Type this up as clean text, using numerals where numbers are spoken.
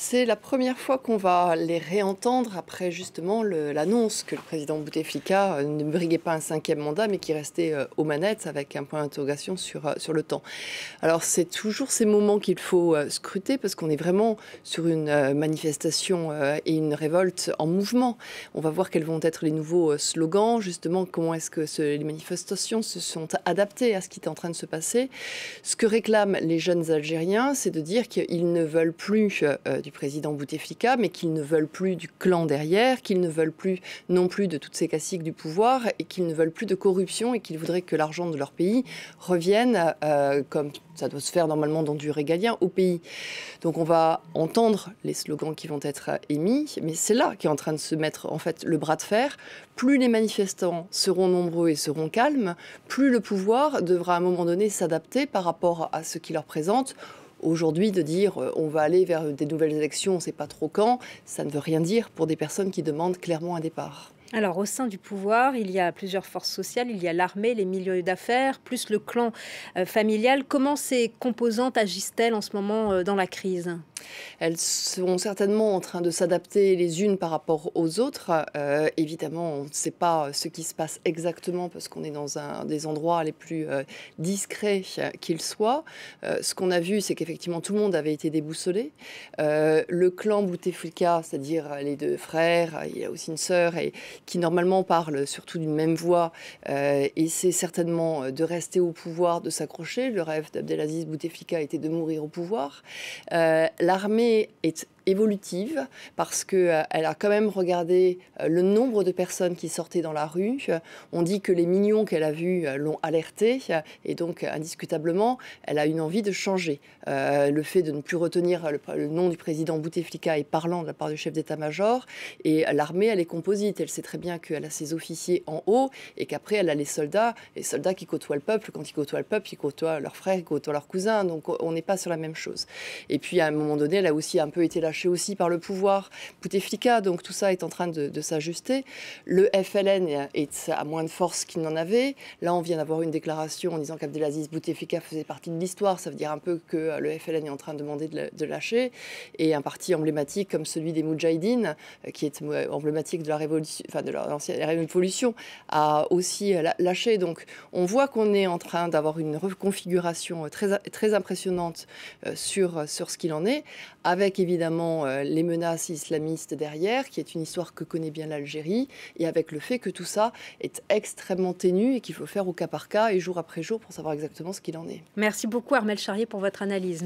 C'est la première fois qu'on va les réentendre après justement l'annonce que le président Bouteflika ne briguait pas un cinquième mandat, mais qui restait aux manettes avec un point d'interrogation sur le temps. Alors c'est toujours ces moments qu'il faut scruter parce qu'on est vraiment sur une manifestation et une révolte en mouvement. On va voir quels vont être les nouveaux slogans, justement comment est-ce que les manifestations se sont adaptées à ce qui est en train de se passer. Ce que réclament les jeunes Algériens, c'est de dire qu'ils ne veulent plus du président Bouteflika, mais qu'ils ne veulent plus du clan derrière, qu'ils ne veulent plus non plus de toutes ces caciques du pouvoir et qu'ils ne veulent plus de corruption et qu'ils voudraient que l'argent de leur pays revienne, comme ça doit se faire normalement dans du régalien, au pays. Donc on va entendre les slogans qui vont être émis, mais c'est là qu'est en train de se mettre en fait le bras de fer. Plus les manifestants seront nombreux et seront calmes, plus le pouvoir devra à un moment donné s'adapter par rapport à ce qui leur présente. Aujourd'hui, de dire on va aller vers des nouvelles élections, on ne sait pas trop quand, ça ne veut rien dire pour des personnes qui demandent clairement un départ. Alors, au sein du pouvoir, il y a plusieurs forces sociales. Il y a l'armée, les milieux d'affaires, plus le clan familial. Comment ces composantes agissent-elles en ce moment dans la crise ? Elles sont certainement en train de s'adapter les unes par rapport aux autres. Évidemment, on ne sait pas ce qui se passe exactement parce qu'on est dans un des endroits les plus discrets qu'ils soient. Ce qu'on a vu, c'est qu'effectivement, tout le monde avait été déboussolé. Le clan Bouteflika, c'est-à-dire les deux frères, il y a aussi une sœur, et qui normalement parlent surtout d'une même voix, essaient certainement de rester au pouvoir, de s'accrocher. Le rêve d'Abdelaziz Bouteflika était de mourir au pouvoir. L'armée est évolutive parce qu'elle a quand même regardé le nombre de personnes qui sortaient dans la rue. On dit que les millions qu'elle a vus l'ont alertée et donc indiscutablement, elle a une envie de changer. Le fait de ne plus retenir le nom du président Bouteflika est parlant de la part du chef d'état-major et l'armée, elle est composite. Elle sait très bien qu'elle a ses officiers en haut et qu'après, elle a les soldats qui côtoient le peuple. Quand ils côtoient le peuple, ils côtoient leurs frères, ils côtoient leurs cousins. Donc on n'est pas sur la même chose. Et puis à un moment donné, elle a aussi un peu été lâchée aussi par le pouvoir Bouteflika, donc tout ça est en train de s'ajuster. Le FLN est à moins de force qu'il n'en avait. Là, on vient d'avoir une déclaration en disant qu'Abdelaziz Bouteflika faisait partie de l'histoire. Ça veut dire un peu que le FLN est en train de demander de lâcher. Et un parti emblématique comme celui des Moudjahidines, qui est emblématique de la révolution, enfin de l'ancienne révolution, a aussi lâché. Donc, on voit qu'on est en train d'avoir une reconfiguration très impressionnante sur ce qu'il en est, avec évidemment les menaces islamistes derrière, qui est une histoire que connaît bien l'Algérie, et avec le fait que tout ça est extrêmement ténu et qu'il faut faire au cas par cas et jour après jour pour savoir exactement ce qu'il en est. Merci beaucoup Armelle Charrier pour votre analyse.